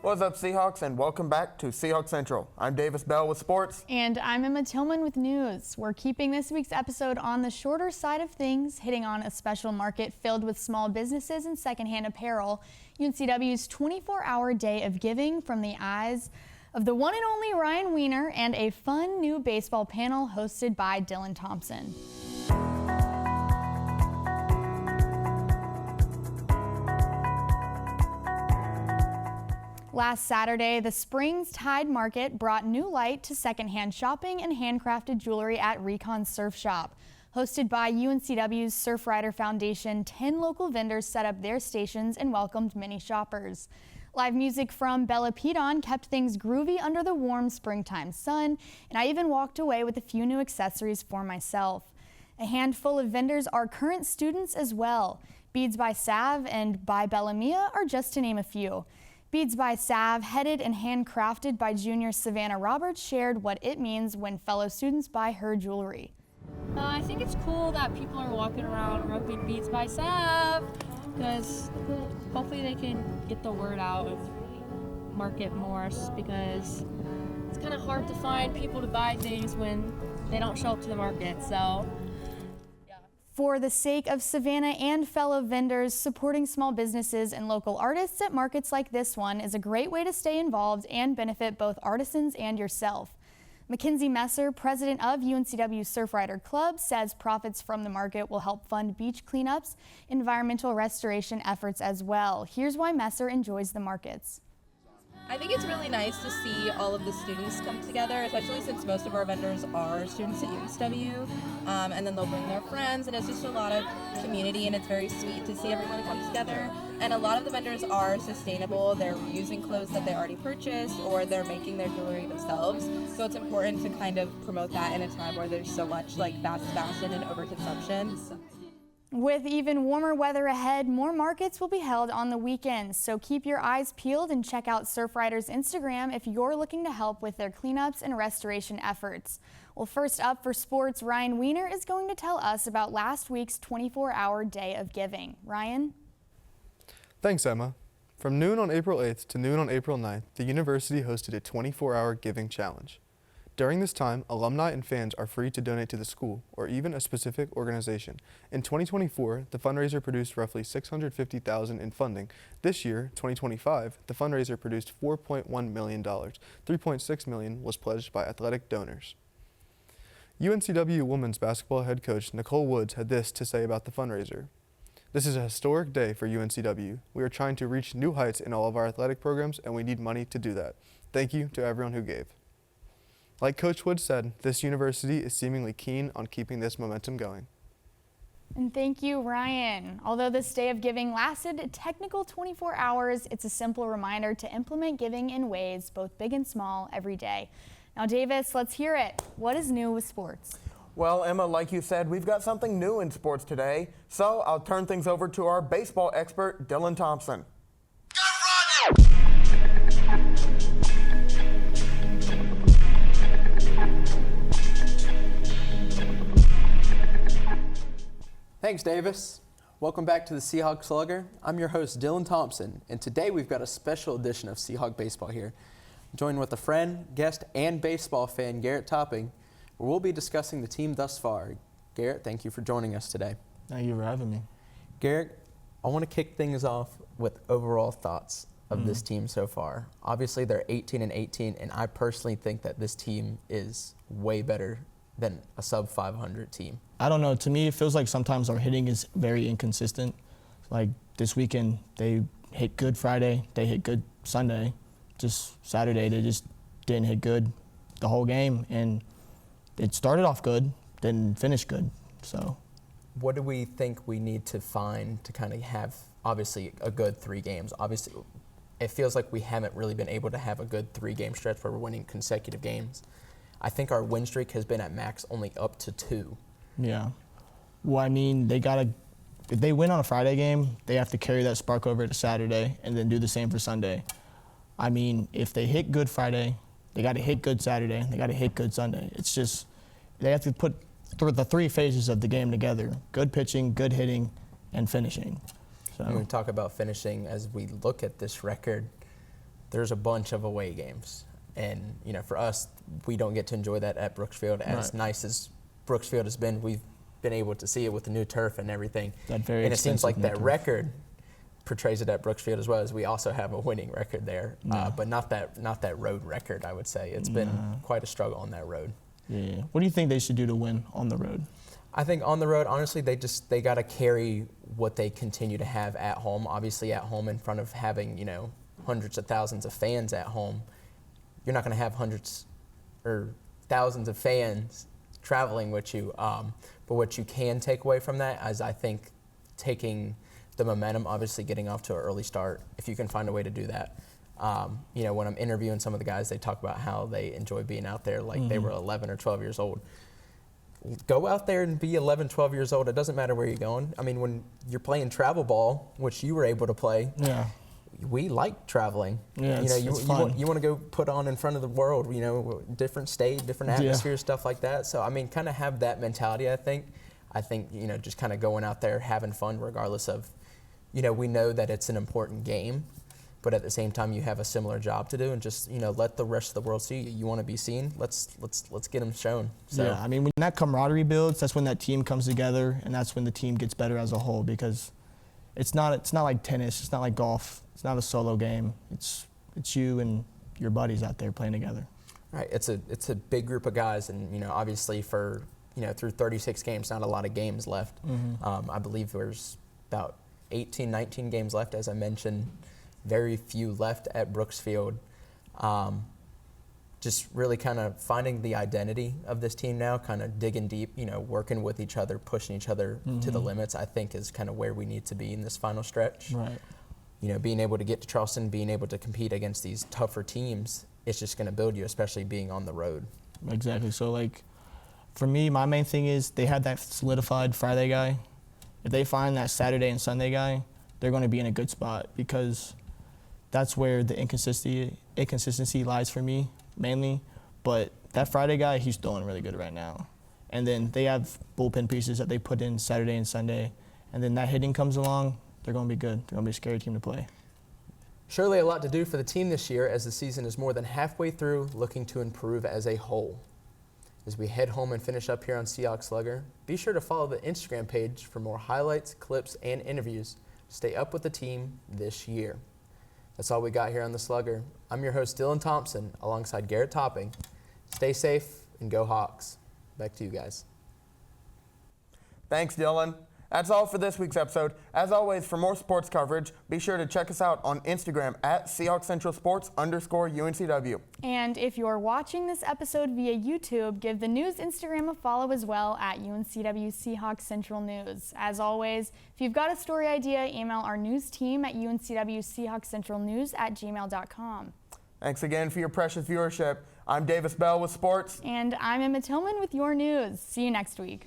What's up, Seahawks, and welcome back to Seahawk Central. I'm Davis Bell with sports. And I'm Emma Tillman with news. We're keeping this week's episode on the shorter side of things, hitting on a special market filled with small businesses and secondhand apparel. UNCW's 24-hour day of giving from the eyes of the one and only Ryan Weiner and a fun new baseball panel hosted by Dylan Thompson. Last Saturday, the Springs Tide Market brought new light to secondhand shopping and handcrafted jewelry at Recon Surf Shop. Hosted by UNCW's Surfrider Foundation, 10 local vendors set up their stations and welcomed many shoppers. Live music from Bella Pedon kept things groovy under the warm springtime sun, and I even walked away with a few new accessories for myself. A handful of vendors are current students as well. Beads by Sav and by Bella Mia are just to name a few. Beads by Sav, headed and handcrafted by junior Savannah Roberts, shared what it means when fellow students buy her jewelry. I think it's cool that people are walking around rocking Beads by Sav, because hopefully they can get the word out and market more, because it's kind of hard to find people to buy things when they don't show up to the market. So. For the sake of Savannah and fellow vendors, supporting small businesses and local artists at markets like this one is a great way to stay involved and benefit both artisans and yourself. Mackenzie Messer, president of UNCW Surfrider Club, says profits from the market will help fund beach cleanups, environmental restoration efforts as well. Here's why Messer enjoys the markets. I think it's really nice to see all of the students come together, especially since most of our vendors are students at UNCW, and then they'll bring their friends, and it's just a lot of community, and it's very sweet to see everyone come together. And a lot of the vendors are sustainable. They're reusing clothes that they already purchased, or they're making their jewelry themselves. So it's important to kind of promote that in a time where there's so much like fast fashion and overconsumption. With even warmer weather ahead, more markets will be held on the weekends, so keep your eyes peeled and check out Surfrider's Instagram if you're looking to help with their cleanups and restoration efforts. Well, first up for sports, Ryan Weiner is going to tell us about last week's 24-hour day of giving. Ryan? Thanks, Emma. From noon on April 8th to noon on April 9th, the university hosted a 24-hour giving challenge. During this time, alumni and fans are free to donate to the school or even a specific organization. In 2024, the fundraiser produced roughly $650,000 in funding. This year, 2025, the fundraiser produced $4.1 million. $3.6 million was pledged by athletic donors. UNCW women's basketball head coach Nicole Woods had this to say about the fundraiser. This is a historic day for UNCW. We are trying to reach new heights in all of our athletic programs, and we need money to do that. Thank you to everyone who gave. Like Coach Woods said, this university is seemingly keen on keeping this momentum going. And thank you, Ryan. Although this day of giving lasted a technical 24 hours, it's a simple reminder to implement giving in ways both big and small every day. Now, Davis, let's hear it. What is new with sports? Well, Emma, like you said, we've got something new in sports today, so I'll turn things over to our baseball expert, Dylan Thompson. Thanks, Davis. Welcome back to the Seahawk Slugger. I'm your host, Dylan Thompson, and today we've got a special edition of Seahawk Baseball here. Joined with a friend, guest, and baseball fan, Garrett Topping, where we'll be discussing the team thus far. Garrett, thank you for joining us today. Thank you for having me. Garrett, I want to kick things off with overall thoughts of this team so far. Obviously, they're 18-18, and I personally think that this team is way better than a sub-500 team. I don't know. To me, it feels like sometimes our hitting is very inconsistent. Like this weekend, they hit good Friday, they hit good Sunday. Just Saturday, they just didn't hit good the whole game. And it started off good, didn't finish good. So, what do we think we need to find to kind of have, obviously, a good 3 games? Obviously, it feels like we haven't really been able to have a good 3-game stretch where we're winning consecutive games. I think our win streak has been at max only up to 2. Yeah. Well, I mean, if they win on a Friday game, they have to carry that spark over to Saturday and then do the same for Sunday. I mean, if they hit good Friday, they got to hit good Saturday, they got to hit good Sunday. It's just, they have to put the 3 phases of the game together: good pitching, good hitting, and finishing. So. When we talk about finishing, as we look at this record, there's a bunch of away games. And, for us, we don't get to enjoy that at Brooksfield. As nice as Brooksfield has been, we've been able to see it with the new turf and everything. And it seems like that record portrays it at Brooksfield as well, as we also have a winning record there, but not that road record, I would say. It's been quite a struggle on that road. Yeah. What do you think they should do to win on the road? I think on the road, honestly, they got to carry what they continue to have at home. Obviously, at home in front of having, hundreds of thousands of fans at home, you're not going to have hundreds or thousands of fans traveling with you. But what you can take away from that is, I think, taking the momentum, obviously getting off to an early start, if you can find a way to do that. When I'm interviewing some of the guys, they talk about how they enjoy being out there like they were 11 or 12 years old. Go out there and be 11, 12 years old. It doesn't matter where you're going. I mean, when you're playing travel ball, which you were able to play, we like traveling. Yeah, it's fun. You want to go put on in front of the world, different stage, different atmosphere, stuff like that. So, I mean, kind of have that mentality, I think. Just kind of going out there, having fun regardless of, we know that it's an important game, but at the same time you have a similar job to do, and just, let the rest of the world see you. You want to be seen, let's get them shown. So. Yeah, I mean, when that camaraderie builds, that's when that team comes together, and that's when the team gets better as a whole, because it's not like tennis, it's not like golf. It's not a solo game. It's you and your buddies out there playing together. Right. It's a big group of guys, and obviously for through 36 games, not a lot of games left. I believe there's about 18, 19 games left, as I mentioned. Very few left at Brooksfield. Just really kind of finding the identity of this team now, kind of digging deep, working with each other, pushing each other to the limits, I think is kind of where we need to be in this final stretch. Right. Being able to get to Charleston, being able to compete against these tougher teams, it's just going to build you, especially being on the road. Exactly. So, for me, my main thing is they had that solidified Friday guy. If they find that Saturday and Sunday guy, they're going to be in a good spot, because that's where the inconsistency lies for me, mainly. But that Friday guy, he's doing really good right now. And then they have bullpen pieces that they put in Saturday and Sunday. And then that hitting comes along, they're going to be good. They're going to be a scary team to play. Surely a lot to do for the team this year, as the season is more than halfway through, looking to improve as a whole. As we head home and finish up here on Seahawk Slugger, be sure to follow the Instagram page for more highlights, clips, and interviews. Stay up with the team this year. That's all we got here on the Slugger. I'm your host, Dylan Thompson, alongside Garrett Topping. Stay safe and go Hawks. Back to you guys. Thanks, Dylan. That's all for this week's episode. As always, for more sports coverage, be sure to check us out on Instagram at Seahawk Central Sports _UNCW. And if you're watching this episode via YouTube, give the news Instagram a follow as well at UNCW Seahawk Central News. As always, if you've got a story idea, email our news team at UNCW Seahawk Central News @gmail.com. Thanks again for your precious viewership. I'm Davis Bell with sports. And I'm Emma Tillman with your news. See you next week.